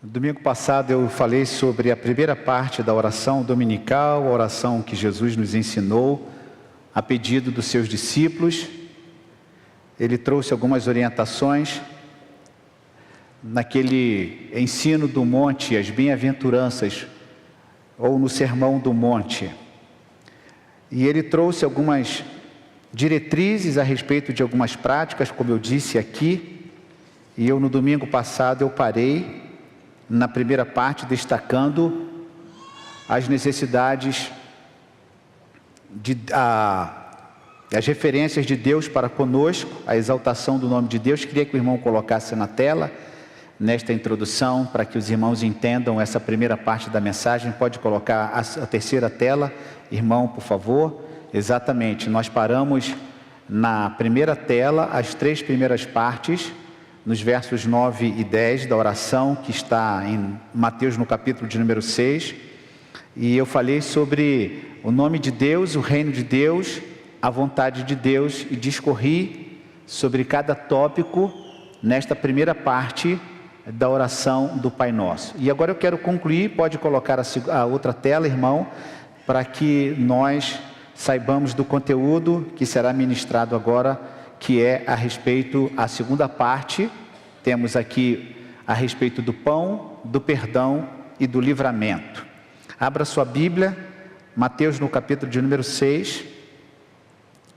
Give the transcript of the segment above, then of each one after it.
Domingo passado eu falei sobre a primeira parte da oração dominical, a oração que Jesus nos ensinou a pedido dos seus discípulos. Ele trouxe algumas orientações naquele ensino do monte, as bem-aventuranças, ou no sermão do monte. E ele trouxe algumas diretrizes a respeito de algumas práticas, como eu disse aqui, e eu no domingo passado eu parei na primeira parte destacando as necessidades, as referências de Deus para conosco, a exaltação do nome de Deus. Queria que o irmão colocasse na tela, nesta introdução, para que os irmãos entendam essa primeira parte da mensagem. Pode colocar a terceira tela, irmão, por favor. Exatamente, nós paramos na primeira tela, as três primeiras partes, nos versos 9 e 10 da oração, que está em Mateus no capítulo de número 6, e eu falei sobre o nome de Deus, o reino de Deus, a vontade de Deus, e discorri sobre cada tópico nesta primeira parte da oração do Pai Nosso. E agora eu quero concluir, pode colocar a outra tela, irmão, para que nós saibamos do conteúdo que será ministrado agora, que é a respeito, a segunda parte. Temos aqui a respeito do pão, do perdão e do livramento. Abra sua Bíblia, Mateus no capítulo de número 6,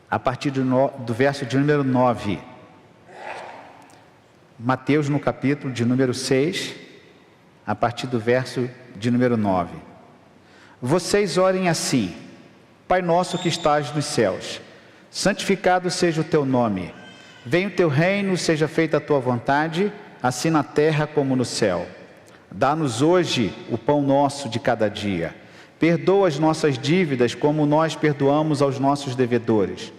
a partir do verso de número 9. Mateus no capítulo de número 6, a partir do verso de número 9. Vocês orem assim: Pai nosso que estás nos céus, santificado seja o teu nome. Venha o teu reino, seja feita a tua vontade, assim na terra como no céu. Dá-nos hoje o pão nosso de cada dia. Perdoa as nossas dívidas, como nós perdoamos aos nossos devedores.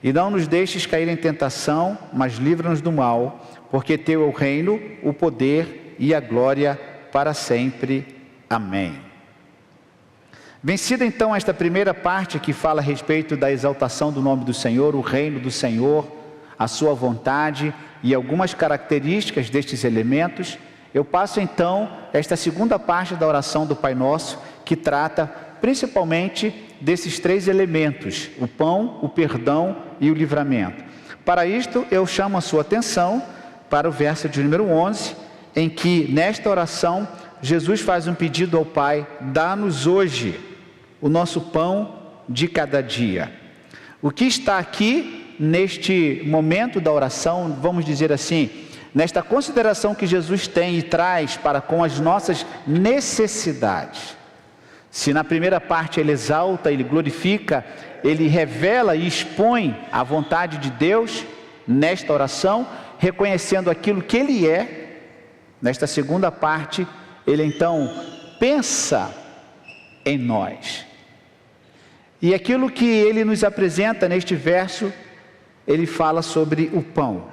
E não nos deixes cair em tentação, mas livra-nos do mal, porque teu é o reino, o poder e a glória para sempre. Amém. Vencida então esta primeira parte que fala a respeito da exaltação do nome do Senhor, o reino do Senhor, a sua vontade e algumas características destes elementos, eu passo então esta segunda parte da oração do Pai Nosso, que trata principalmente desses três elementos: o pão, o perdão e o livramento. Para isto eu chamo a sua atenção para o verso de número 11, em que nesta oração Jesus faz um pedido ao Pai: dá-nos hoje o nosso pão de cada dia. O que está aqui neste momento da oração, vamos dizer assim, nesta consideração que Jesus tem e traz para com as nossas necessidades. Se na primeira parte ele exalta, ele glorifica, ele revela e expõe a vontade de Deus nesta oração, reconhecendo aquilo que ele é, nesta segunda parte ele então pensa em nós. E aquilo que ele nos apresenta neste verso, ele fala sobre o pão,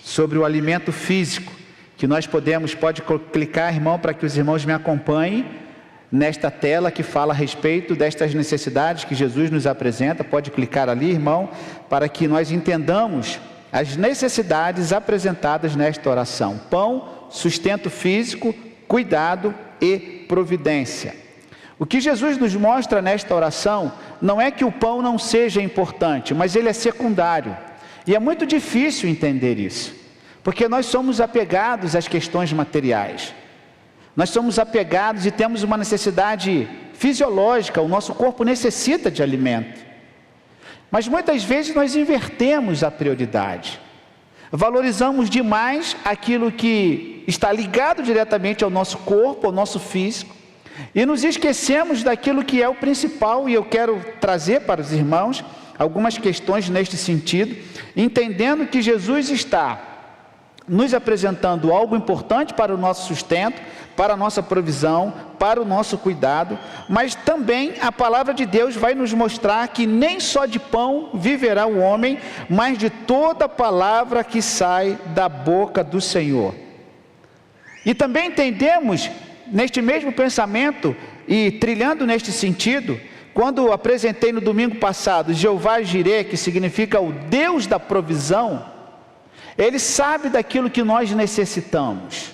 sobre o alimento físico, que nós pode clicar, irmão, para que os irmãos me acompanhem, nesta tela que fala a respeito destas necessidades que Jesus nos apresenta. Pode clicar ali, irmão, para que nós entendamos as necessidades apresentadas nesta oração: pão, sustento físico, cuidado e providência. O que Jesus nos mostra nesta oração não é que o pão não seja importante, mas ele é secundário. E é muito difícil entender isso, porque nós somos apegados às questões materiais. Nós somos apegados e temos uma necessidade fisiológica, o nosso corpo necessita de alimento. Mas muitas vezes nós invertemos a prioridade. Valorizamos demais aquilo que está ligado diretamente ao nosso corpo, ao nosso físico, e nos esquecemos daquilo que é o principal. E eu quero trazer para os irmãos algumas questões neste sentido, entendendo que Jesus está nos apresentando algo importante para o nosso sustento, para a nossa provisão, para o nosso cuidado, mas também a palavra de Deus vai nos mostrar que nem só de pão viverá o homem, mas de toda palavra que sai da boca do Senhor. E também entendemos, neste mesmo pensamento e trilhando neste sentido, quando apresentei no domingo passado Jeová Jireh, que significa o Deus da provisão, Ele sabe daquilo que nós necessitamos.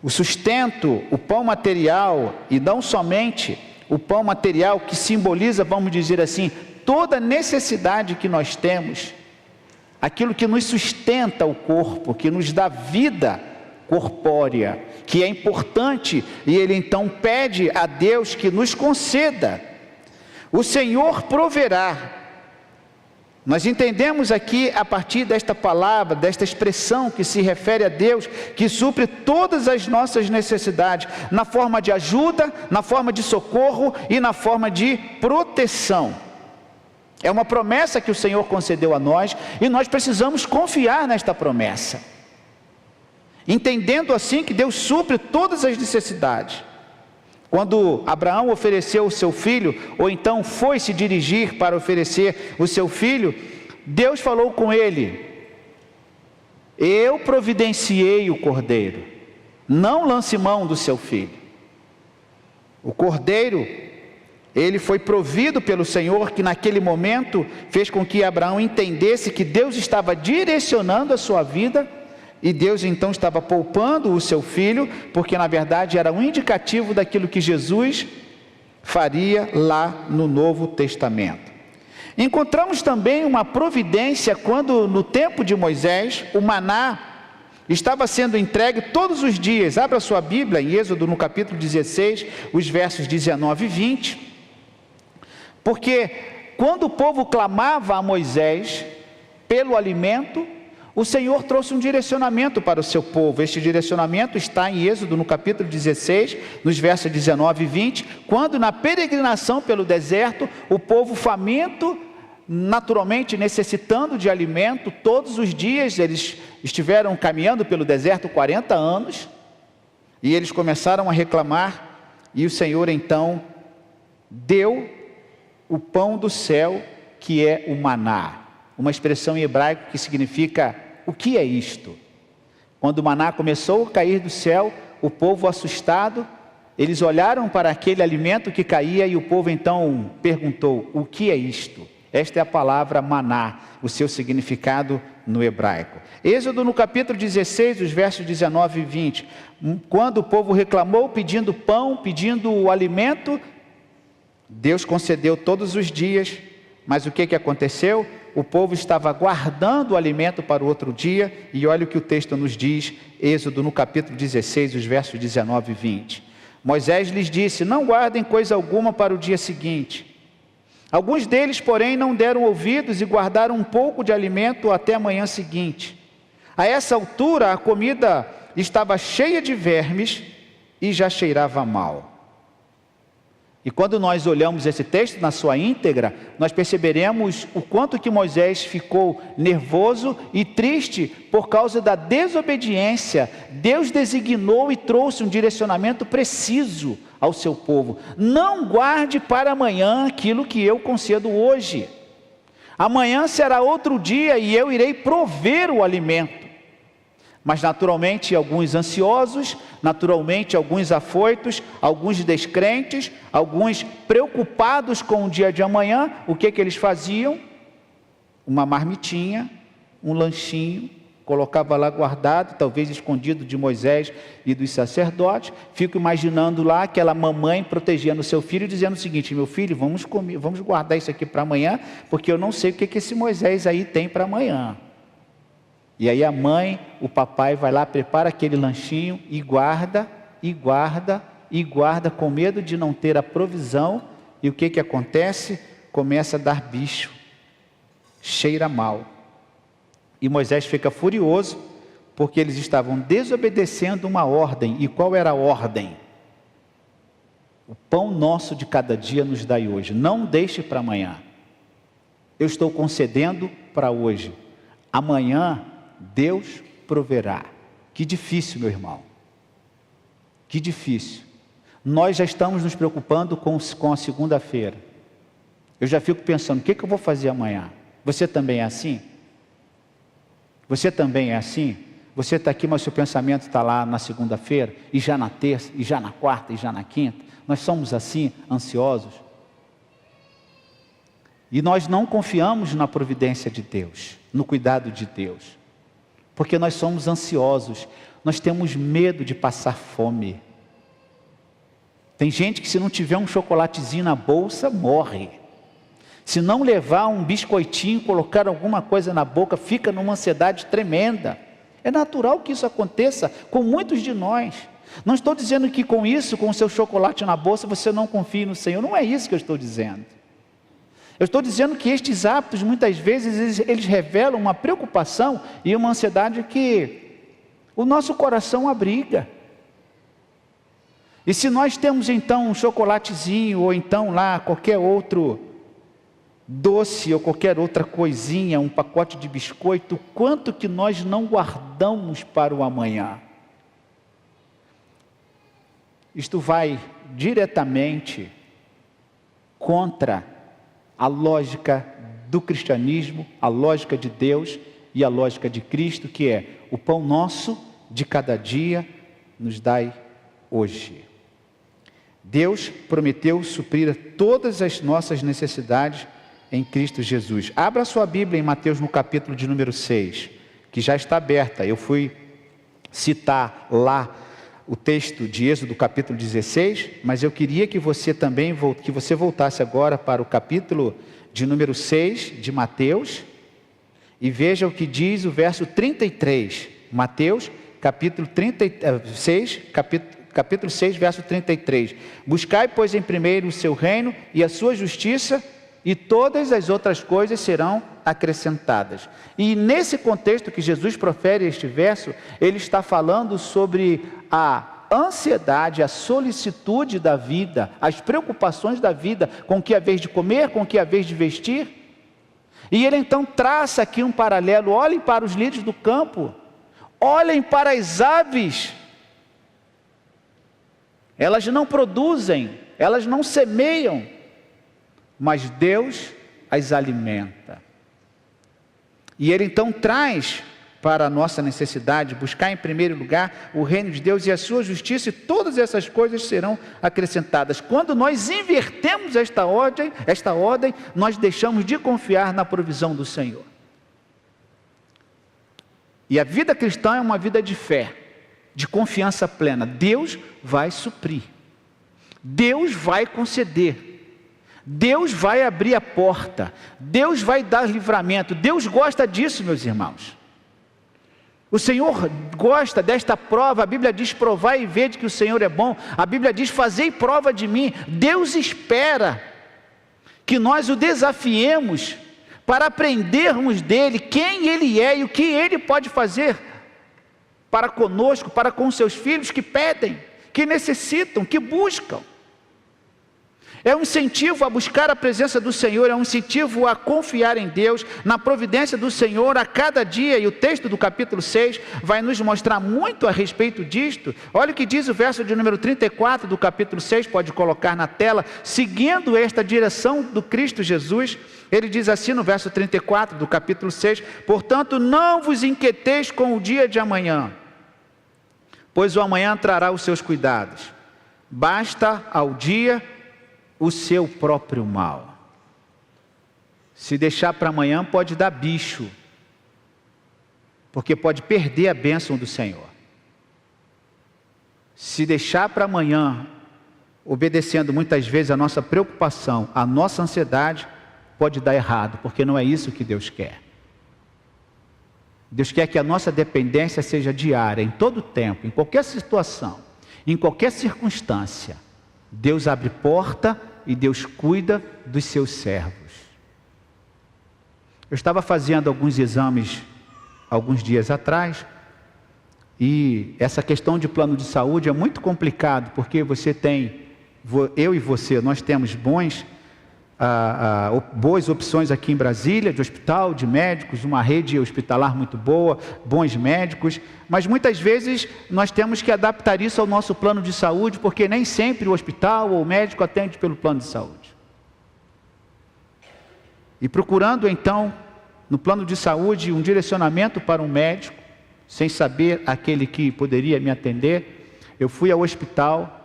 O sustento, o pão material, e não somente o pão material que simboliza, vamos dizer assim, toda necessidade que nós temos, aquilo que nos sustenta o corpo, que nos dá vida corpórea, que é importante, e ele então pede a Deus que nos conceda. O Senhor proverá. Nós entendemos aqui, a partir desta palavra, desta expressão que se refere a Deus, que supre todas as nossas necessidades, na forma de ajuda, na forma de socorro e na forma de proteção. É uma promessa que o Senhor concedeu a nós, e nós precisamos confiar nesta promessa, entendendo assim que Deus supre todas as necessidades. Quando Abraão ofereceu o seu filho, ou então foi se dirigir para oferecer o seu filho, Deus falou com ele: eu providenciei o cordeiro, não lance mão do seu filho. O cordeiro, ele foi provido pelo Senhor, que naquele momento fez com que Abraão entendesse que Deus estava direcionando a sua vida, e Deus então estava poupando o seu filho, porque na verdade era um indicativo daquilo que Jesus faria lá no Novo Testamento. Encontramos também uma providência quando no tempo de Moisés, o maná estava sendo entregue todos os dias. Abra sua Bíblia em Êxodo no capítulo 16, os versos 19 e 20. Porque quando o povo clamava a Moisés pelo alimento, o Senhor trouxe um direcionamento para o seu povo. Este direcionamento está em Êxodo no capítulo 16, nos versos 19 e 20, quando na peregrinação pelo deserto, o povo faminto, naturalmente necessitando de alimento, todos os dias eles estiveram caminhando pelo deserto 40 anos, e eles começaram a reclamar, e o Senhor então deu o pão do céu, que é o maná, uma expressão em hebraico que significa: o que é isto? Quando o maná começou a cair do céu, o povo assustado, eles olharam para aquele alimento que caía, e o povo então perguntou: o que é isto? Esta é a palavra maná, o seu significado no hebraico. Êxodo no capítulo 16, os versos 19 e 20, quando o povo reclamou pedindo pão, pedindo o alimento, Deus concedeu todos os dias, mas o que aconteceu? O povo estava guardando o alimento para o outro dia, e olha o que o texto nos diz, Êxodo no capítulo 16, os versos 19 e 20. Moisés lhes disse: não guardem coisa alguma para o dia seguinte. Alguns deles, porém, não deram ouvidos e guardaram um pouco de alimento até a manhã seguinte. A essa altura, a comida estava cheia de vermes e já cheirava mal. E quando nós olhamos esse texto na sua íntegra, nós perceberemos o quanto que Moisés ficou nervoso e triste por causa da desobediência. Deus designou e trouxe um direcionamento preciso ao seu povo: não guarde para amanhã aquilo que eu concedo hoje. Amanhã será outro dia e eu irei prover o alimento. Mas naturalmente alguns ansiosos, naturalmente alguns afoitos, alguns descrentes, alguns preocupados com o dia de amanhã, o que eles faziam? Uma marmitinha, um lanchinho, colocava lá guardado, talvez escondido de Moisés e dos sacerdotes. Fico imaginando lá aquela mamãe protegendo o seu filho, dizendo o seguinte: meu filho, vamos comer, vamos guardar isso aqui para amanhã, porque eu não sei o que esse Moisés aí tem para amanhã. E aí a mãe, o papai vai lá, prepara aquele lanchinho e guarda, e guarda, e guarda, com medo de não ter a provisão. E o que acontece? Começa a dar bicho, cheira mal. E Moisés fica furioso, porque eles estavam desobedecendo uma ordem. E qual era a ordem? O pão nosso de cada dia nos dai hoje, não deixe para amanhã. Eu estou concedendo para hoje, amanhã Deus proverá. Que difícil, meu irmão, que difícil. Nós já estamos nos preocupando com a segunda-feira. Eu já fico pensando: o que eu vou fazer amanhã? Você também é assim? Você também é assim? Você está aqui, mas seu pensamento está lá na segunda-feira, e já na terça, e já na quarta, e já na quinta. Nós somos assim, ansiosos. E nós não confiamos na providência de Deus, no cuidado de Deus, porque nós somos ansiosos. nós temos medo de passar fome. Tem gente que se não tiver um chocolatezinho na bolsa, morre. Se não levar um biscoitinho, colocar alguma coisa na boca, fica numa ansiedade tremenda. É natural que isso aconteça com muitos de nós. Não estou dizendo que com isso, com o seu chocolate na bolsa, você não confie no Senhor. Não é isso que eu estou dizendo. Eu estou dizendo que estes hábitos, muitas vezes, eles revelam uma preocupação e uma ansiedade que o nosso coração abriga. E se nós temos então um chocolatezinho, ou então lá qualquer outro doce, ou qualquer outra coisinha, um pacote de biscoito, quanto que nós não guardamos para o amanhã? Isto vai diretamente contra a lógica do cristianismo, a lógica de Deus e a lógica de Cristo, que é: o pão nosso de cada dia nos dai hoje. Deus prometeu suprir todas as nossas necessidades em Cristo Jesus. Abra sua Bíblia em Mateus no capítulo de número 6, que já está aberta. Eu fui citar lá o texto de Êxodo capítulo 16, mas eu queria que você também voltasse agora para o capítulo de número 6 de Mateus e veja o que diz o verso 33. Mateus capítulo 6, verso 33. Buscai, pois, em primeiro o seu reino e a sua justiça, e todas as outras coisas serão acrescentadas. E nesse contexto que Jesus profere este verso, ele está falando sobre a ansiedade, a solicitude da vida, as preocupações da vida, com que é a vez de comer, com que é a vez de vestir. E ele então traça aqui um paralelo: olhem para os lírios do campo, olhem para as aves. Elas não produzem, elas não semeiam, mas Deus as alimenta. E ele então traz para a nossa necessidade buscar em primeiro lugar o reino de Deus e a sua justiça, e todas essas coisas serão acrescentadas. Quando nós invertemos esta ordem, nós deixamos de confiar na provisão do Senhor. E a vida cristã é uma vida de fé, de confiança plena. Deus vai suprir, Deus vai conceder, Deus vai abrir a porta, Deus vai dar livramento. Deus gosta disso, meus irmãos. O Senhor gosta desta prova. A Bíblia diz: provai e vede que o Senhor é bom. A Bíblia diz: fazei prova de mim. Deus espera que nós o desafiemos para aprendermos dele quem ele é e o que ele pode fazer para conosco, para com seus filhos que pedem, que necessitam, que buscam. É um incentivo a buscar a presença do Senhor, é um incentivo a confiar em Deus, na providência do Senhor a cada dia. E o texto do capítulo 6 vai nos mostrar muito a respeito disto. Olha o que diz o verso de número 34 do capítulo 6, pode colocar na tela. Seguindo esta direção do Cristo Jesus, ele diz assim no verso 34 do capítulo 6: portanto, não vos inquieteis com o dia de amanhã, pois o amanhã trará os seus cuidados. Basta ao dia o seu próprio mal. Se deixar para amanhã, pode dar bicho, porque pode perder a bênção do Senhor. Se deixar para amanhã, obedecendo muitas vezes a nossa preocupação, a nossa ansiedade, pode dar errado, porque não é isso que Deus quer. Deus quer que a nossa dependência seja diária, em todo tempo, em qualquer situação, em qualquer circunstância. Deus abre porta e Deus cuida dos seus servos. Eu estava fazendo alguns exames alguns dias atrás, e essa questão de plano de saúde é muito complicado, porque você tem, eu e você, nós temos boas opções aqui em Brasília, de hospital, de médicos, uma rede hospitalar muito boa, bons médicos, mas muitas vezes nós temos que adaptar isso ao nosso plano de saúde, porque nem sempre o hospital ou o médico atende pelo plano de saúde. E procurando então, no plano de saúde, um direcionamento para um médico, sem saber aquele que poderia me atender, eu fui ao hospital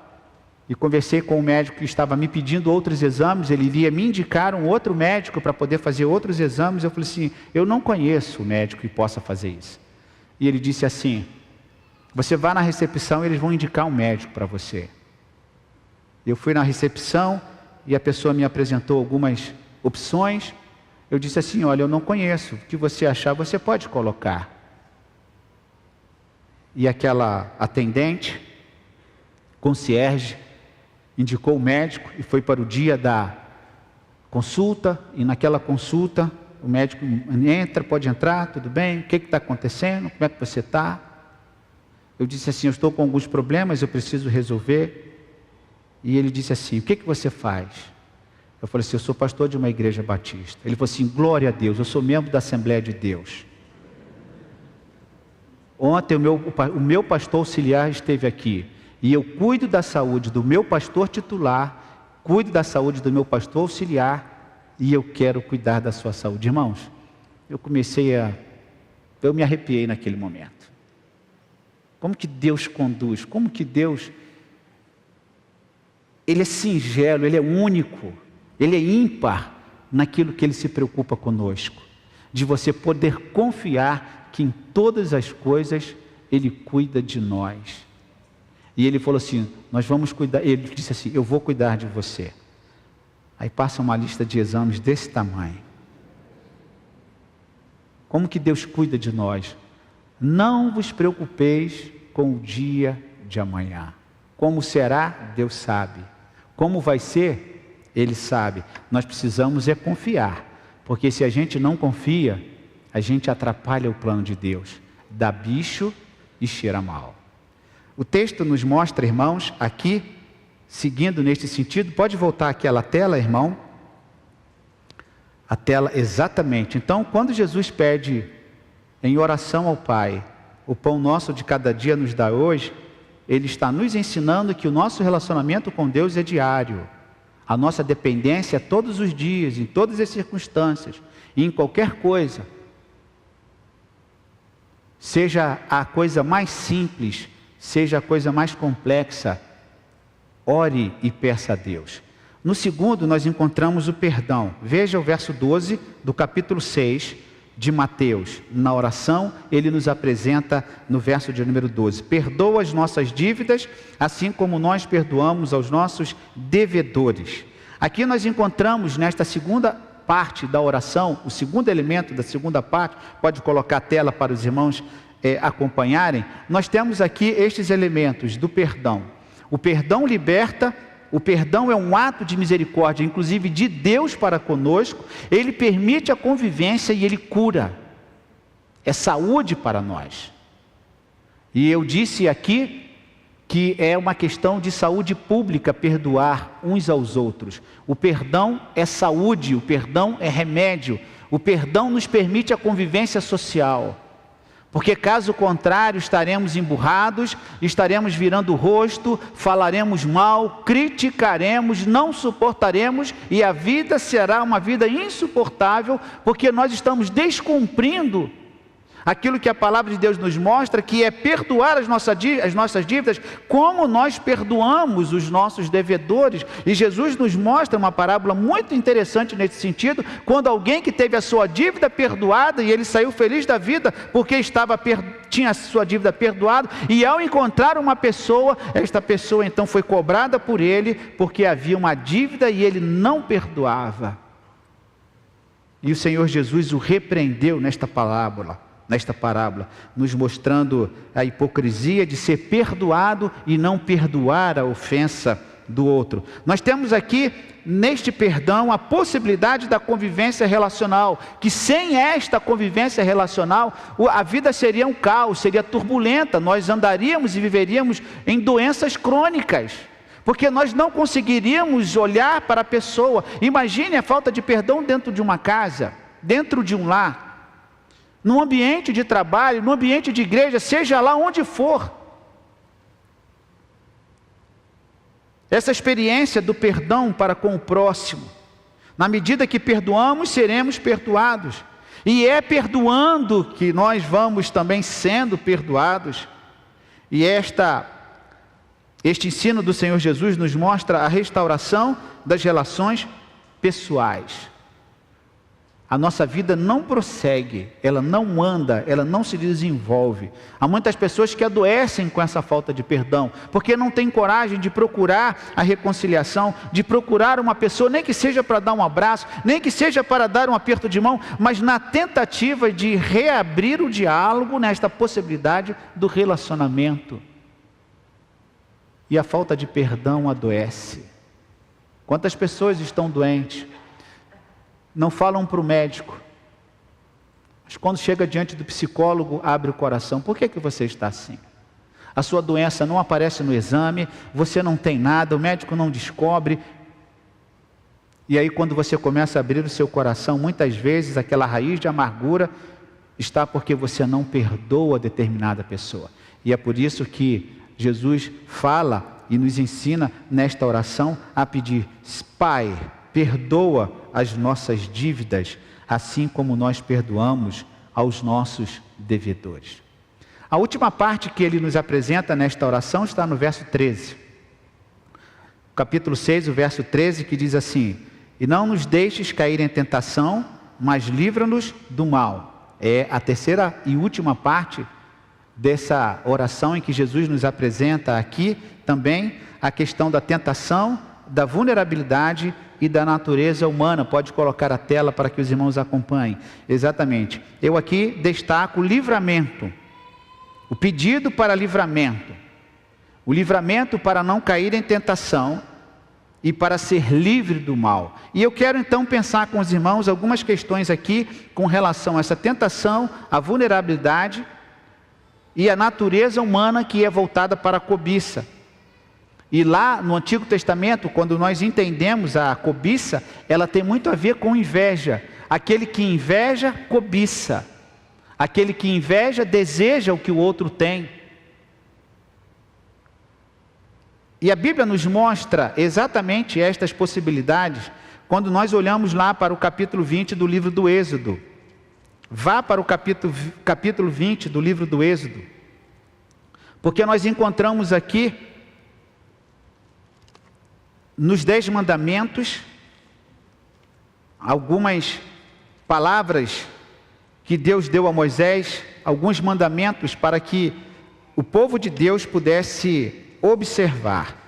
e conversei com o médico que estava me pedindo outros exames. Ele iria me indicar um outro médico para poder fazer outros exames. Eu falei assim: eu não conheço o médico que possa fazer isso. E ele disse assim: Você vai na recepção e eles vão indicar um médico para você. Eu fui na recepção e a pessoa me apresentou algumas opções. Eu disse assim: olha, eu não conheço, o que você achar você pode colocar. E aquela atendente, concierge, indicou o médico e foi para o dia da consulta. E naquela consulta o médico entra: pode entrar, tudo bem, o que está acontecendo, como é que você está? Eu disse assim: eu estou com alguns problemas, eu preciso resolver. E ele disse assim: o que você faz? Eu falei assim: eu sou pastor de uma igreja batista. Ele falou assim: glória a Deus, eu sou membro da Assembleia de Deus. Ontem o meu pastor auxiliar esteve aqui, e eu cuido da saúde do meu pastor titular, cuido da saúde do meu pastor auxiliar, e eu quero cuidar da sua saúde. Irmãos, eu me arrepiei naquele momento. Como que Deus conduz, como que Deus, Ele é singelo, Ele é único, Ele é ímpar naquilo que Ele se preocupa conosco, de você poder confiar que em todas as coisas Ele cuida de nós. E Ele falou assim: nós vamos cuidar. Ele disse assim: eu vou cuidar de você. Aí passa uma lista de exames desse tamanho. Como que Deus cuida de nós? Não vos preocupeis com o dia de amanhã. Como será? Deus sabe. Como vai ser? Ele sabe. Nós precisamos é confiar, porque se a gente não confia, a gente atrapalha o plano de Deus, dá bicho e cheira mal. O texto nos mostra, irmãos, aqui, seguindo neste sentido. Pode voltar aquela tela, irmão? A tela, exatamente. Então, quando Jesus pede em oração ao Pai: o pão nosso de cada dia nos dá hoje, Ele está nos ensinando que o nosso relacionamento com Deus é diário. A nossa dependência é todos os dias, em todas as circunstâncias, e em qualquer coisa. Seja a coisa mais simples, seja a coisa mais complexa, ore e peça a Deus. No segundo, nós encontramos o perdão. Veja o verso 12 do capítulo 6 de Mateus. Na oração, ele nos apresenta no verso de número 12: perdoa as nossas dívidas, assim como nós perdoamos aos nossos devedores. Aqui nós encontramos, nesta segunda parte da oração, o segundo elemento da segunda parte, pode colocar a tela para os irmãos acompanharem. Nós temos aqui estes elementos do perdão. O perdão liberta. O perdão é um ato de misericórdia, inclusive de Deus para conosco. Ele permite a convivência e Ele cura. É saúde para nós. E eu disse aqui que é uma questão de saúde pública perdoar uns aos outros. O perdão é saúde, o perdão é remédio. O perdão nos permite a convivência social. Porque caso contrário estaremos emburrados, estaremos virando o rosto, falaremos mal, criticaremos, não suportaremos, e a vida será uma vida insuportável, porque nós estamos descumprindo aquilo que a palavra de Deus nos mostra, que é perdoar as nossas dívidas, como nós perdoamos os nossos devedores. E Jesus nos mostra uma parábola muito interessante nesse sentido, quando alguém que teve a sua dívida perdoada, e ele saiu feliz da vida, porque tinha a sua dívida perdoada, e ao encontrar uma pessoa, esta pessoa então foi cobrada por ele, porque havia uma dívida e ele não perdoava. E o Senhor Jesus o repreendeu nesta parábola, nos mostrando a hipocrisia de ser perdoado e não perdoar a ofensa do outro. Nós temos aqui, neste perdão, a possibilidade da convivência relacional, que sem esta convivência relacional, a vida seria um caos, seria turbulenta, nós andaríamos e viveríamos em doenças crônicas, porque nós não conseguiríamos olhar para a pessoa. Imagine a falta de perdão dentro de uma casa, dentro de um lar, no ambiente de trabalho, no ambiente de igreja, seja lá onde for. Essa experiência do perdão para com o próximo, na medida que perdoamos, seremos perdoados, e é perdoando que nós vamos também sendo perdoados. E este ensino do Senhor Jesus nos mostra a restauração das relações pessoais. a nossa vida não prossegue, ela não anda, ela não se desenvolve. Há muitas pessoas que adoecem com essa falta de perdão, porque não têm coragem de procurar a reconciliação, de procurar uma pessoa, nem que seja para dar um abraço, nem que seja para dar um aperto de mão, mas na tentativa de reabrir o diálogo nesta possibilidade do relacionamento. E a falta de perdão adoece. Quantas pessoas estão doentes? Não falam para o médico, mas quando chega diante do psicólogo, abre o coração. Por que você está assim? A sua doença não aparece no exame, você não tem nada, o médico não descobre. E aí quando você começa a abrir o seu coração, muitas vezes aquela raiz de amargura está porque você não perdoa determinada pessoa. E é por isso que Jesus fala e nos ensina nesta oração a pedir: Pai, perdoa as nossas dívidas, assim como nós perdoamos aos nossos devedores. A última parte que ele nos apresenta nesta oração está no verso 13. Capítulo 6, o verso 13, que diz assim: E não nos deixes cair em tentação, mas livra-nos do mal. É a terceira e última parte dessa oração em que Jesus nos apresenta aqui também a questão da tentação, da vulnerabilidade e da natureza humana. Pode colocar a tela para que os irmãos acompanhem. Exatamente. Eu aqui destaco o livramento, o pedido para livramento, o livramento para não cair em tentação e para ser livre do mal. E eu quero então pensar com os irmãos algumas questões aqui com relação a essa tentação, a vulnerabilidade e a natureza humana que é voltada para a cobiça. E lá no Antigo Testamento, quando nós entendemos a cobiça, ela tem muito a ver com inveja. Aquele que inveja, cobiça. Aquele que inveja, deseja o que o outro tem. E a Bíblia nos mostra exatamente estas possibilidades quando nós olhamos lá para o capítulo 20 do livro do Êxodo. Vá para o capítulo 20 do livro do Êxodo, porque nós encontramos aqui nos 10 mandamentos algumas palavras que Deus deu a Moisés, alguns mandamentos para que o povo de Deus pudesse observar.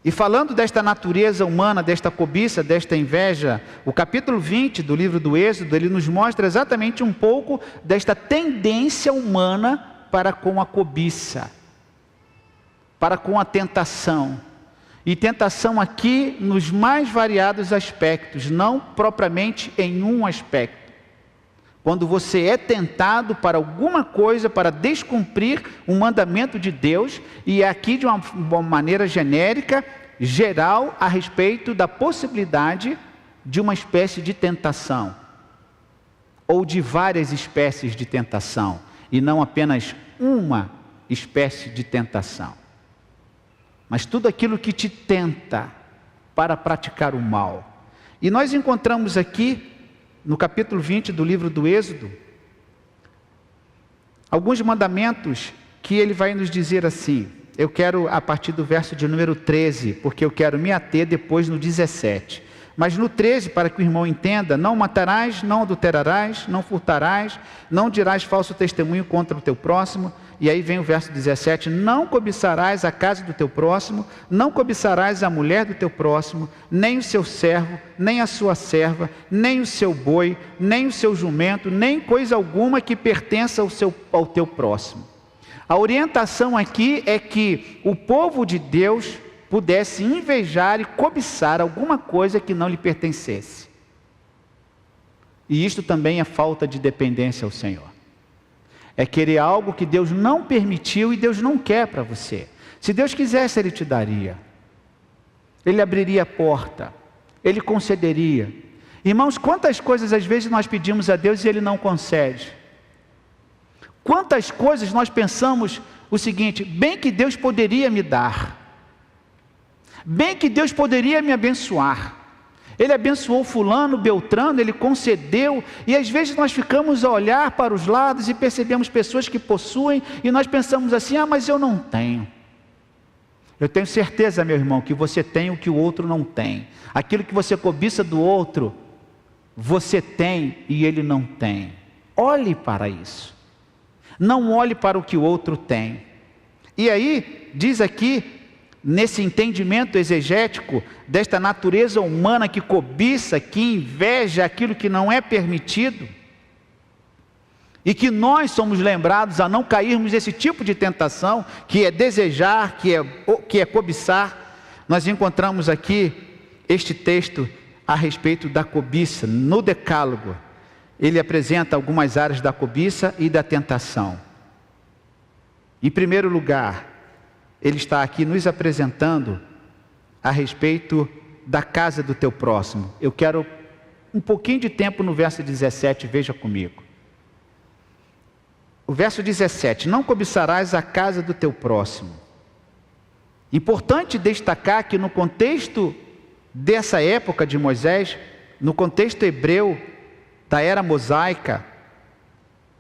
E falando desta natureza humana, desta cobiça, desta inveja, o capítulo 20 do livro do Êxodo, ele nos mostra exatamente um pouco desta tendência humana para com a cobiça, para com a tentação. E tentação aqui nos mais variados aspectos, não propriamente em um aspecto. Quando você é tentado para alguma coisa, para descumprir um mandamento de Deus, e aqui de uma maneira genérica, geral, a respeito da possibilidade de uma espécie de tentação, ou de várias espécies de tentação, e não apenas uma espécie de tentação. Mas tudo aquilo que te tenta para praticar o mal. E nós encontramos aqui, no capítulo 20 do livro do Êxodo, alguns mandamentos que ele vai nos dizer assim. Eu quero a partir do verso de número 13, porque eu quero me ater depois no 17. Mas no 13, para que o irmão entenda: não matarás, não adulterarás, não furtarás, não dirás falso testemunho contra o teu próximo. E aí vem o verso 17: não cobiçarás a casa do teu próximo, não cobiçarás a mulher do teu próximo, nem o seu servo, nem a sua serva, nem o seu boi, nem o seu jumento, nem coisa alguma que pertença ao teu próximo. A orientação aqui é que o povo de Deus pudesse invejar e cobiçar alguma coisa que não lhe pertencesse. E isto também é falta de dependência ao Senhor. É querer algo que Deus não permitiu e Deus não quer para você. Se Deus quisesse, Ele te daria. Ele abriria a porta. Ele concederia. Irmãos, quantas coisas às vezes nós pedimos a Deus e Ele não concede? Quantas coisas nós pensamos o seguinte: bem que Deus poderia me dar. Bem que Deus poderia me abençoar. Ele abençoou fulano, beltrano, Ele concedeu, e às vezes nós ficamos a olhar para os lados e percebemos pessoas que possuem, e nós pensamos assim: ah, mas eu não tenho. Eu tenho certeza, meu irmão, que você tem o que o outro não tem. Aquilo que você cobiça do outro, você tem e ele não tem. Olhe para isso. Não olhe para o que o outro tem. E aí, diz aqui, nesse entendimento exegético desta natureza humana que cobiça, que inveja aquilo que não é permitido, e que nós somos lembrados a não cairmos nesse tipo de tentação, que é desejar, que é cobiçar. Nós encontramos aqui este texto a respeito da cobiça, no Decálogo. Ele apresenta algumas áreas da cobiça e da tentação. Em primeiro lugar, ele está aqui nos apresentando a respeito da casa do teu próximo. Eu quero um pouquinho de tempo no verso 17, veja comigo. O verso 17, não cobiçarás a casa do teu próximo. Importante destacar que no contexto dessa época de Moisés, no contexto hebreu da era mosaica,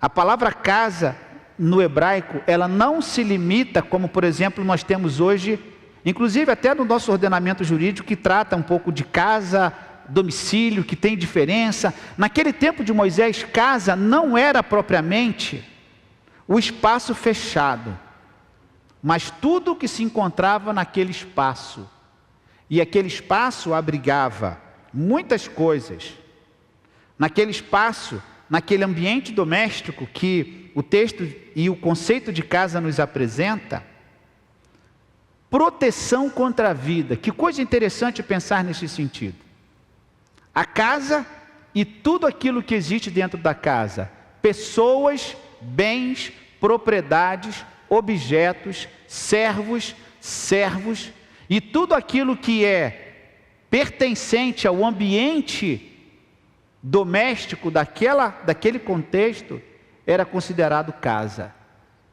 a palavra casa no hebraico, ela não se limita como, por exemplo, nós temos hoje, inclusive até no nosso ordenamento jurídico, que trata um pouco de casa, domicílio, que tem diferença. Naquele tempo de Moisés, casa não era propriamente o espaço fechado, mas tudo o que se encontrava naquele espaço. E aquele espaço abrigava muitas coisas. Naquele espaço, naquele ambiente doméstico que o texto e o conceito de casa nos apresenta, proteção contra a vida. Que coisa interessante pensar nesse sentido. A casa e tudo aquilo que existe dentro da casa, pessoas, bens, propriedades, objetos, servos e tudo aquilo que é pertencente ao ambiente doméstico daquele contexto era considerado casa.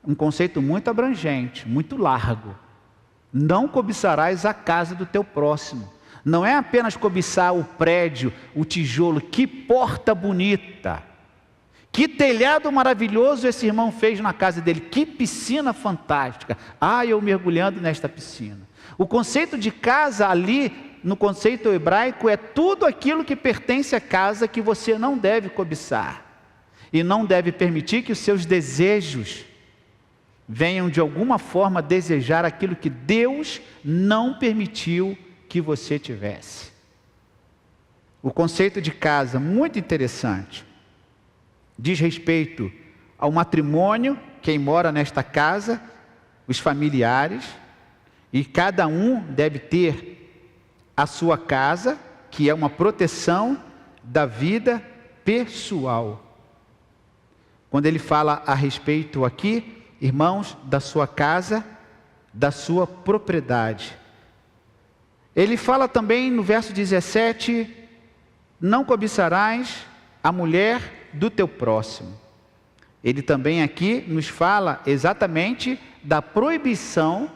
Um conceito muito abrangente, muito largo. Não cobiçarás a casa do teu próximo. Não é apenas cobiçar o prédio, o tijolo. Que porta bonita! Que telhado maravilhoso esse irmão fez na casa dele. Que piscina fantástica. Eu mergulhando nesta piscina. O conceito de casa ali, no conceito hebraico, é tudo aquilo que pertence à casa que você não deve cobiçar. E não deve permitir que os seus desejos venham de alguma forma desejar aquilo que Deus não permitiu que você tivesse. O conceito de casa, muito interessante. Diz respeito ao matrimônio, quem mora nesta casa, os familiares, e cada um deve ter a sua casa, que é uma proteção da vida pessoal. Quando ele fala a respeito aqui, irmãos, da sua casa, da sua propriedade. Ele fala também no verso 17, não cobiçarás a mulher do teu próximo. Ele também aqui nos fala exatamente da proibição,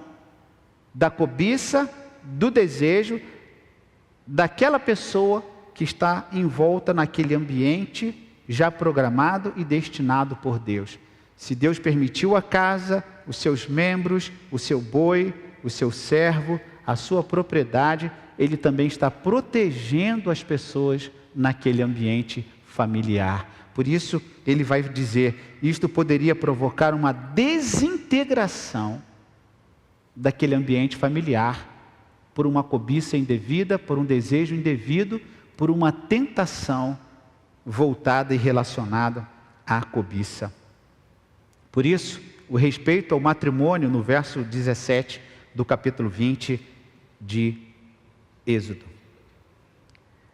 da cobiça, do desejo daquela pessoa que está envolta naquele ambiente já programado e destinado por Deus. Se Deus permitiu a casa, os seus membros, o seu boi, o seu servo, a sua propriedade, Ele também está protegendo as pessoas naquele ambiente familiar. Por isso, ele vai dizer, isto poderia provocar uma desintegração daquele ambiente familiar, por uma cobiça indevida, por um desejo indevido, por uma tentação voltada e relacionada à cobiça. Por isso, o respeito ao matrimônio, no verso 17 do capítulo 20 de Êxodo.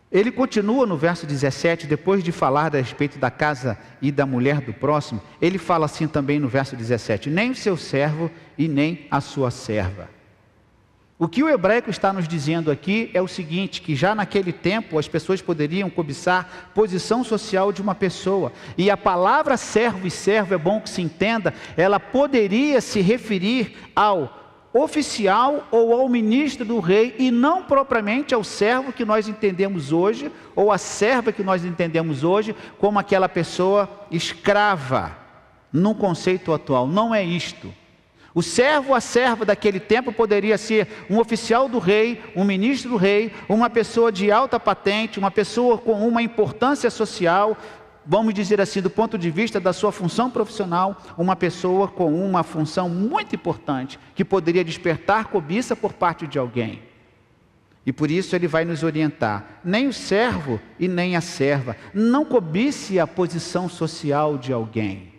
Ele continua no verso 17, depois de falar a respeito da casa e da mulher do próximo, ele fala assim também no verso 17, nem o seu servo e nem a sua serva. O que o hebraico está nos dizendo aqui é o seguinte, que já naquele tempo as pessoas poderiam cobiçar posição social de uma pessoa, e a palavra servo e servo, é bom que se entenda, ela poderia se referir ao oficial ou ao ministro do rei, e não propriamente ao servo que nós entendemos hoje, ou a serva que nós entendemos hoje, como aquela pessoa escrava, num conceito atual. Não é isto. O servo ou a serva daquele tempo poderia ser um oficial do rei, um ministro do rei, uma pessoa de alta patente, uma pessoa com uma importância social, vamos dizer assim, do ponto de vista da sua função profissional, uma pessoa com uma função muito importante, que poderia despertar cobiça por parte de alguém. E por isso ele vai nos orientar, nem o servo e nem a serva, não cobice a posição social de alguém.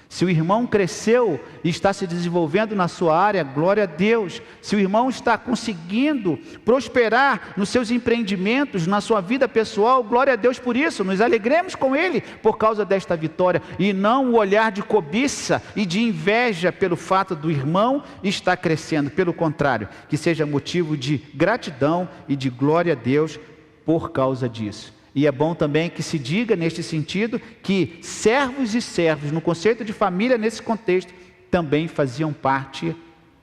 Se o irmão cresceu e está se desenvolvendo na sua área, glória a Deus. Se o irmão está conseguindo prosperar nos seus empreendimentos, na sua vida pessoal, glória a Deus por isso. Nos alegremos com ele por causa desta vitória. E não o olhar de cobiça e de inveja pelo fato do irmão estar crescendo. Pelo contrário, que seja motivo de gratidão e de glória a Deus por causa disso. E é bom também que se diga neste sentido que servos e servos, no conceito de família, nesse contexto, também faziam parte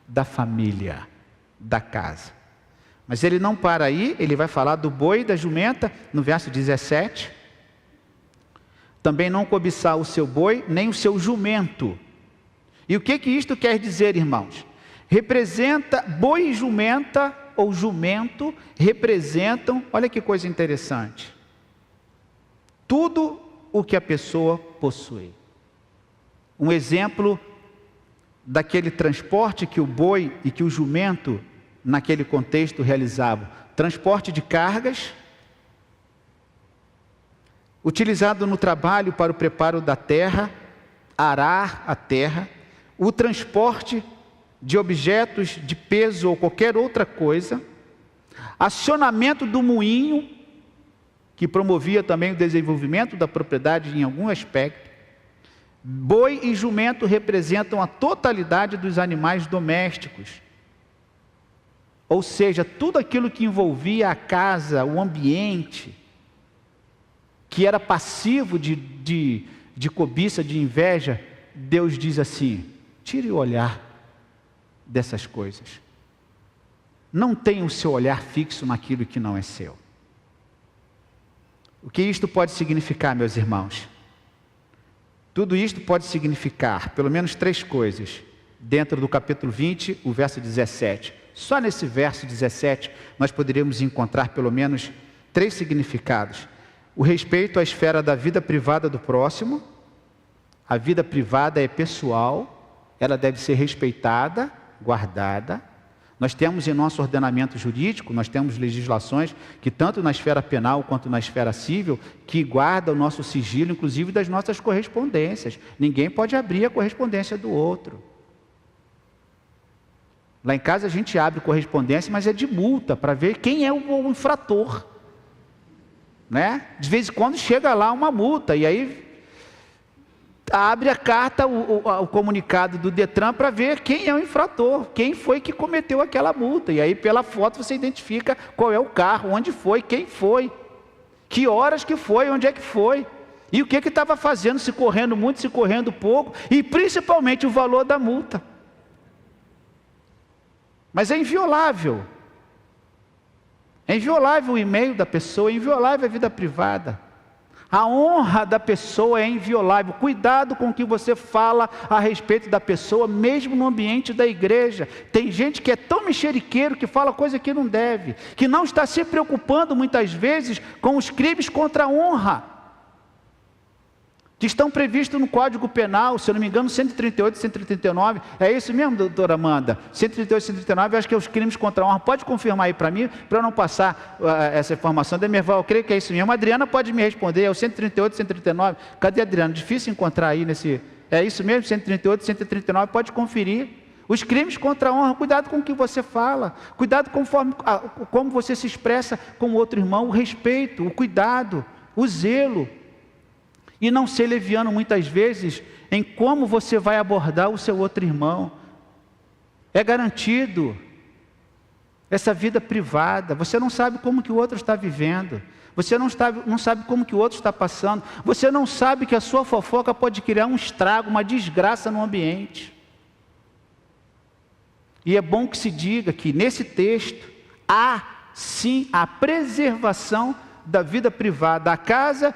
da família, da casa. Mas ele não para aí, ele vai falar do boi e da jumenta, no verso 17. Também não cobiçar o seu boi, nem o seu jumento. E o que isto quer dizer, irmãos? Representa, boi e jumenta, ou jumento, representam, olha que coisa interessante, tudo o que a pessoa possui. Um exemplo daquele transporte que o boi e que o jumento, naquele contexto, realizavam. Transporte de cargas, utilizado no trabalho para o preparo da terra, arar a terra, o transporte de objetos de peso ou qualquer outra coisa, acionamento do moinho, que promovia também o desenvolvimento da propriedade em algum aspecto. Boi e jumento representam a totalidade dos animais domésticos. Ou seja, tudo aquilo que envolvia a casa, o ambiente, que era passivo de cobiça, de inveja, Deus diz assim: tire o olhar dessas coisas. Não tenha o seu olhar fixo naquilo que não é seu. O que isto pode significar, meus irmãos? Tudo isto pode significar pelo menos 3 coisas, dentro do capítulo 20, o verso 17. Só nesse verso 17, nós poderíamos encontrar pelo menos 3 significados. O respeito à esfera da vida privada do próximo. A vida privada é pessoal, ela deve ser respeitada, guardada. Nós temos em nosso ordenamento jurídico, nós temos legislações que tanto na esfera penal quanto na esfera civil, que guardam o nosso sigilo, inclusive das nossas correspondências. Ninguém pode abrir a correspondência do outro. Lá em casa a gente abre correspondência, mas é de multa, para ver quem é o infrator. Né? De vez em quando chega lá uma multa, e aí abre a carta, o comunicado do Detran para ver quem é o infrator, quem foi que cometeu aquela multa. E aí pela foto você identifica qual é o carro, onde foi, quem foi, que horas que foi, onde é que foi, e o que estava fazendo, se correndo muito, se correndo pouco, e principalmente o valor da multa. Mas é inviolável. É inviolável o e-mail da pessoa, é inviolável a vida privada. A honra da pessoa é inviolável. Cuidado com o que você fala a respeito da pessoa, mesmo no ambiente da igreja. Tem gente que é tão mexeriqueiro que fala coisa que não deve, que não está se preocupando muitas vezes com os crimes contra a honra, que estão previstos no Código Penal, se eu não me engano, 138 e 139, é isso mesmo, doutora Amanda? 138 e 139, acho que é os crimes contra a honra. Pode confirmar aí para mim, para eu não passar essa informação. Demerval, eu creio que é isso mesmo. A Adriana pode me responder, é o 138 e 139. Cadê a Adriana? Difícil encontrar aí nesse... É isso mesmo, 138 e 139, pode conferir. Os crimes contra a honra, cuidado com o que você fala, cuidado como você se expressa com o outro irmão, o respeito, o cuidado, o zelo. E não ser leviano muitas vezes em como você vai abordar o seu outro irmão. É garantido essa vida privada. Você não sabe como que o outro está vivendo. Você não sabe como que o outro está passando. Você não sabe que a sua fofoca pode criar um estrago, uma desgraça no ambiente. E é bom que se diga que nesse texto há sim a preservação da vida privada, a casa,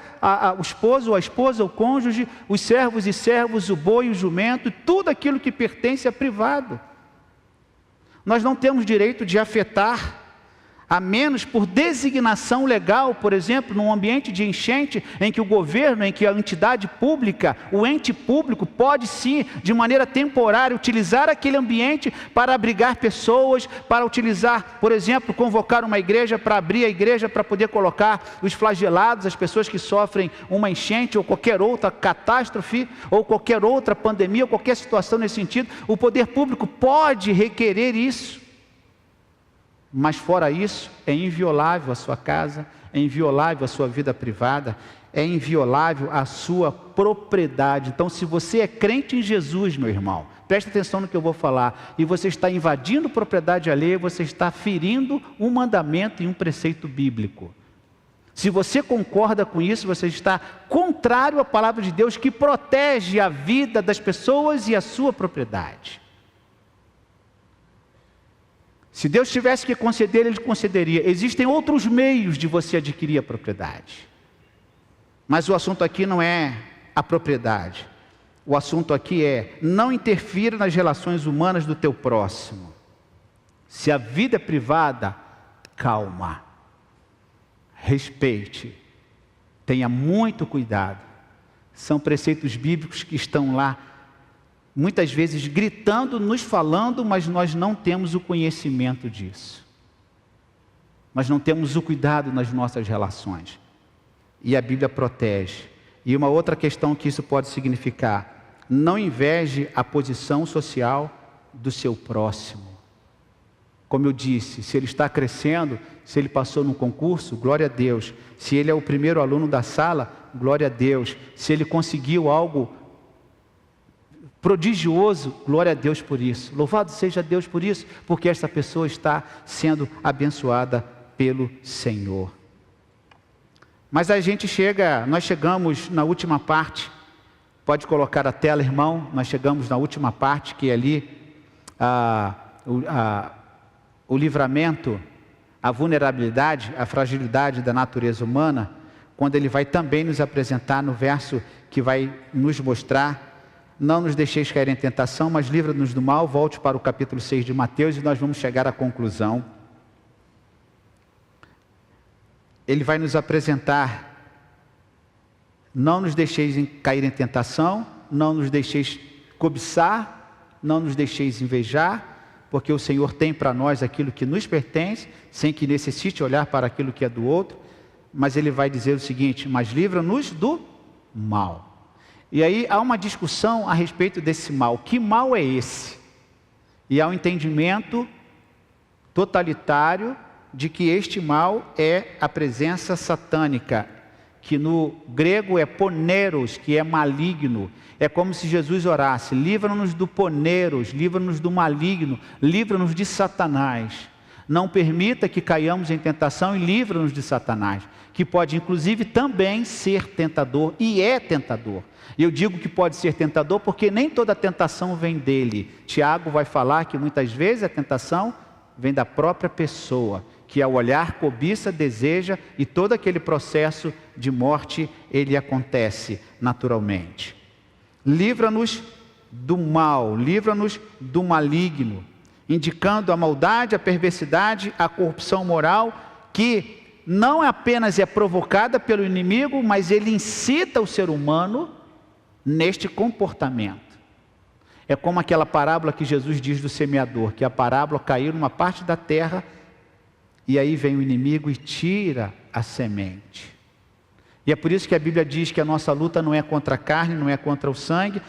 o esposo ou a esposa, o cônjuge, os servos e servos, o boi, o jumento, tudo aquilo que pertence a privado. Nós não temos direito de afetar, a menos por designação legal, por exemplo, num ambiente de enchente, em que o governo, em que a entidade pública, o ente público pode sim, de maneira temporária, utilizar aquele ambiente para abrigar pessoas, para utilizar, por exemplo, convocar uma igreja, para abrir a igreja, para poder colocar os flagelados, as pessoas que sofrem uma enchente ou qualquer outra catástrofe, ou qualquer outra pandemia, ou qualquer situação nesse sentido. O poder público pode requerer isso. Mas fora isso, é inviolável a sua casa, é inviolável a sua vida privada, é inviolável a sua propriedade. Então, se você é crente em Jesus, meu irmão, preste atenção no que eu vou falar, e você está invadindo propriedade alheia, você está ferindo um mandamento e um preceito bíblico. Se você concorda com isso, você está contrário à palavra de Deus, que protege a vida das pessoas e a sua propriedade. Se Deus tivesse que conceder, Ele concederia. Existem outros meios de você adquirir a propriedade. Mas o assunto aqui não é a propriedade. O assunto aqui é: não interfira nas relações humanas do teu próximo. Se a vida é privada, calma. Respeite. Tenha muito cuidado. São preceitos bíblicos que estão lá, muitas vezes gritando, nos falando, mas nós não temos o conhecimento disso. Nós não temos o cuidado nas nossas relações. E a Bíblia protege. E uma outra questão que isso pode significar: não inveje a posição social do seu próximo. Como eu disse, se ele está crescendo, se ele passou no concurso, glória a Deus. Se ele é o primeiro aluno da sala, glória a Deus. Se ele conseguiu algo prodigioso, glória a Deus por isso. Louvado seja Deus por isso, porque essa pessoa está sendo abençoada pelo Senhor. Mas nós chegamos na última parte. Pode colocar a tela, irmão. Nós chegamos na última parte, que é ali o livramento, a vulnerabilidade, a fragilidade da natureza humana, quando ele vai também nos apresentar no verso que vai nos mostrar: não nos deixeis cair em tentação, mas livra-nos do mal. Volte para o capítulo 6 de Mateus e nós vamos chegar à conclusão. Ele vai nos apresentar: não nos deixeis cair em tentação, não nos deixeis cobiçar, não nos deixeis invejar, porque o Senhor tem para nós aquilo que nos pertence, sem que necessite olhar para aquilo que é do outro. Mas ele vai dizer o seguinte: mas livra-nos do mal. E aí há uma discussão a respeito desse mal. Que mal é esse? E há um entendimento totalitário de que este mal é a presença satânica, que no grego é poneros, que é maligno. É como se Jesus orasse: livra-nos do poneros, livra-nos do maligno, livra-nos de Satanás. Não permita que caiamos em tentação e livra-nos de Satanás, que pode inclusive também ser tentador, e é tentador. E eu digo que pode ser tentador porque nem toda tentação vem dele. Tiago vai falar que muitas vezes a tentação vem da própria pessoa, que ao olhar cobiça, deseja, e todo aquele processo de morte, ele acontece naturalmente. Livra-nos do mal, livra-nos do maligno, indicando a maldade, a perversidade, a corrupção moral, que não apenas é provocada pelo inimigo, mas ele incita o ser humano neste comportamento. É como aquela parábola que Jesus diz do semeador, que a parábola caiu numa parte da terra, e aí vem o inimigo e tira a semente. E é por isso que a Bíblia diz que a nossa luta não é contra a carne, não é contra o sangue.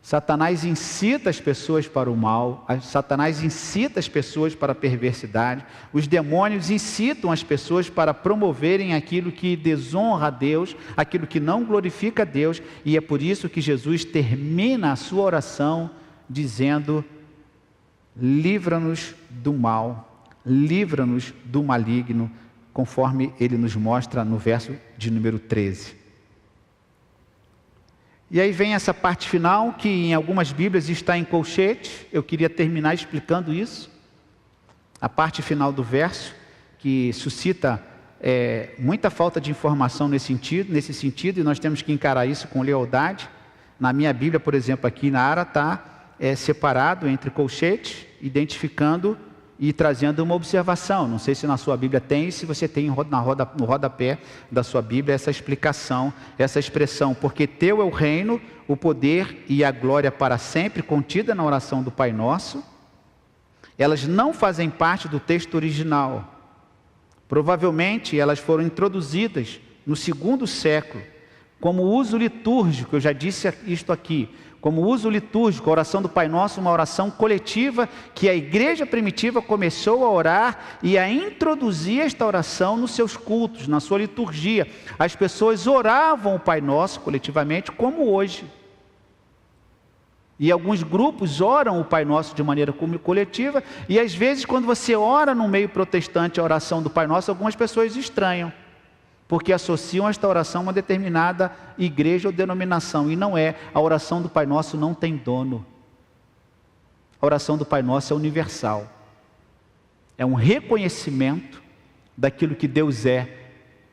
Satanás incita as pessoas para o mal, Satanás incita as pessoas para a perversidade, os demônios incitam as pessoas para promoverem aquilo que desonra a Deus, aquilo que não glorifica a Deus, e é por isso que Jesus termina a sua oração dizendo: livra-nos do mal, livra-nos do maligno, conforme ele nos mostra no verso de número 13. E aí vem essa parte final, que em algumas Bíblias está em colchete. Eu queria terminar explicando isso. A parte final do verso, que suscita muita falta de informação nesse sentido, e nós temos que encarar isso com lealdade. Na minha Bíblia, por exemplo, aqui na Ara está separado entre colchetes, identificando e trazendo uma observação. Não sei se na sua Bíblia tem, se você tem no rodapé da sua Bíblia essa explicação, essa expressão, porque teu é o reino, o poder e a glória para sempre, contida na oração do Pai Nosso. Elas não fazem parte do texto original. Provavelmente elas foram introduzidas no 2º século, como uso litúrgico. Eu já disse isto aqui, como uso litúrgico. A oração do Pai Nosso, uma oração coletiva que a igreja primitiva começou a orar e a introduzir esta oração nos seus cultos, na sua liturgia. As pessoas oravam o Pai Nosso coletivamente, como hoje. E alguns grupos oram o Pai Nosso de maneira coletiva, e às vezes quando você ora no meio protestante a oração do Pai Nosso, algumas pessoas estranham, porque associam esta oração a uma determinada igreja ou denominação, e não é. A oração do Pai Nosso não tem dono. A oração do Pai Nosso é universal. É um reconhecimento daquilo que Deus é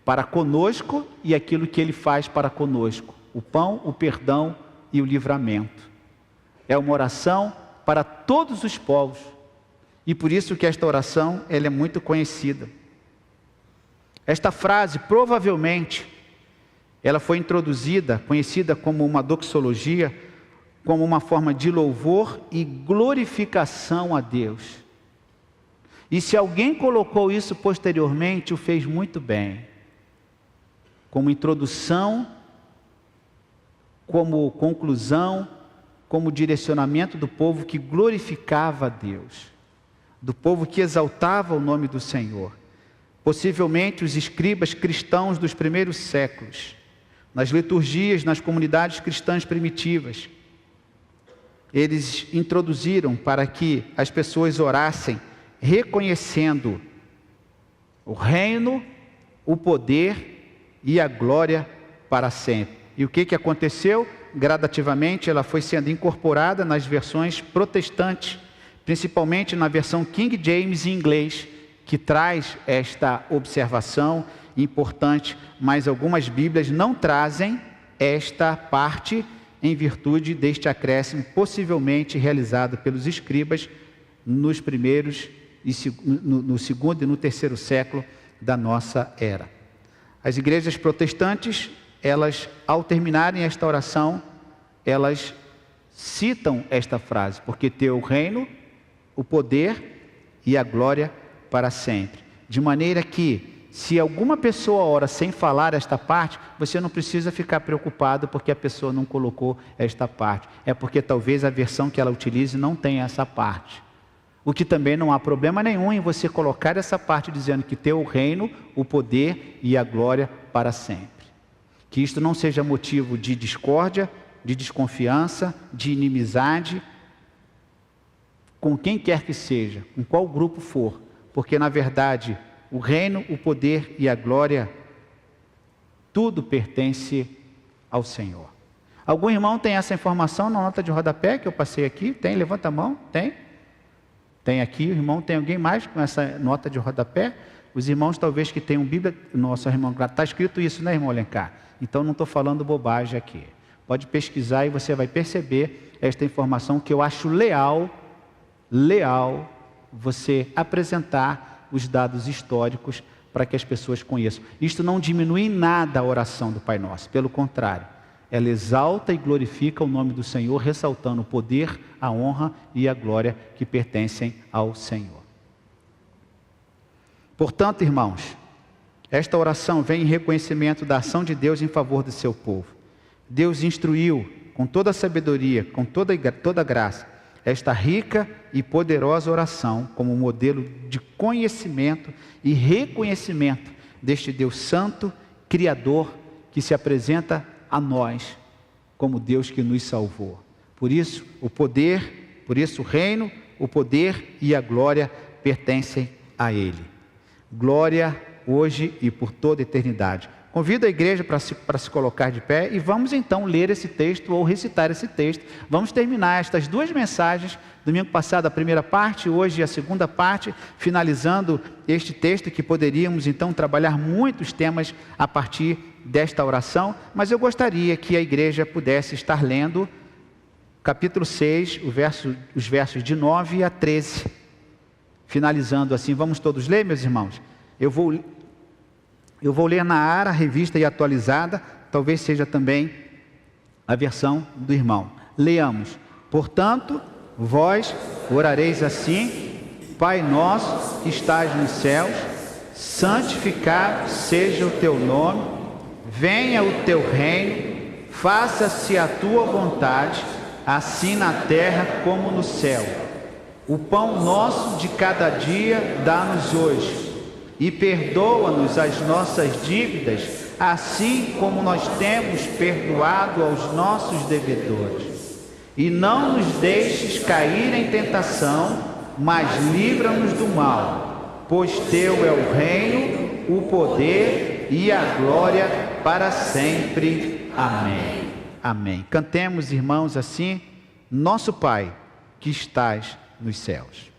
para conosco e aquilo que Ele faz para conosco. O pão, o perdão e o livramento. É uma oração para todos os povos. E por isso que esta oração ela é muito conhecida. Esta frase, provavelmente, ela foi introduzida, conhecida como uma doxologia, como uma forma de louvor e glorificação a Deus. E se alguém colocou isso posteriormente, o fez muito bem. Como introdução, como conclusão, como direcionamento do povo que glorificava a Deus, do povo que exaltava o nome do Senhor. Possivelmente os escribas cristãos dos primeiros séculos, nas liturgias, nas comunidades cristãs primitivas, eles introduziram para que as pessoas orassem reconhecendo o reino, o poder e a glória para sempre. E o que aconteceu? Gradativamente ela foi sendo incorporada nas versões protestantes, principalmente na versão King James em inglês, que traz esta observação importante, mas algumas Bíblias não trazem esta parte em virtude deste acréscimo, possivelmente realizado pelos escribas nos primeiros, no 2º e no 3º século da nossa era. As igrejas protestantes, elas, ao terminarem esta oração, elas citam esta frase, porque teu o reino, o poder e a glória para sempre. De maneira que, se alguma pessoa ora sem falar esta parte, você não precisa ficar preocupado porque a pessoa não colocou esta parte. É porque talvez a versão que ela utilize não tenha essa parte. O que também não há problema nenhum em você colocar essa parte dizendo que teu o reino, o poder e a glória para sempre. Que isto não seja motivo de discórdia, de desconfiança, de inimizade, com quem quer que seja, com qual grupo for, porque na verdade o reino, o poder e a glória, tudo pertence ao Senhor. Algum irmão tem essa informação na nota de rodapé que eu passei aqui? Tem? Levanta a mão. Tem? Tem aqui, o irmão, tem alguém mais com essa nota de rodapé? Os irmãos talvez que tenham Bíblia, nosso irmão, está escrito isso, né, irmão Alencar? Então não estou falando bobagem aqui. Pode pesquisar e você vai perceber esta informação que eu acho leal você apresentar os dados históricos para que as pessoas conheçam. Isto não diminui em nada a oração do Pai Nosso, pelo contrário, ela exalta e glorifica o nome do Senhor, ressaltando o poder, a honra e a glória que pertencem ao Senhor. Portanto, irmãos, esta oração vem em reconhecimento da ação de Deus em favor do seu povo. Deus instruiu com toda a sabedoria, com toda a graça, esta rica e poderosa oração como modelo de conhecimento e reconhecimento deste Deus santo, criador, que se apresenta a nós como Deus que nos salvou. Por isso o reino, o poder e a glória pertencem a Ele. Glória hoje e por toda a eternidade. Convido a igreja para se colocar de pé e vamos então ler esse texto ou recitar esse texto. Vamos terminar estas duas mensagens, domingo passado a primeira parte, hoje a segunda parte, finalizando este texto que poderíamos então trabalhar muitos temas a partir desta oração, mas eu gostaria que a igreja pudesse estar lendo capítulo 6, os versos de 9 a 13, finalizando assim. Vamos todos ler, meus irmãos? Eu vou ler na ARA, revista e atualizada, talvez seja também a versão do irmão. Leamos. Portanto, vós orareis assim: Pai nosso que estás nos céus, santificado seja o teu nome, venha o teu reino, faça-se a tua vontade, assim na terra como no céu. O pão nosso de cada dia dá-nos hoje. E perdoa-nos as nossas dívidas, assim como nós temos perdoado aos nossos devedores. E não nos deixes cair em tentação, mas livra-nos do mal. Pois teu é o reino, o poder e a glória para sempre. Amém. Amém. Cantemos, irmãos, assim: Nosso Pai, que estás nos céus.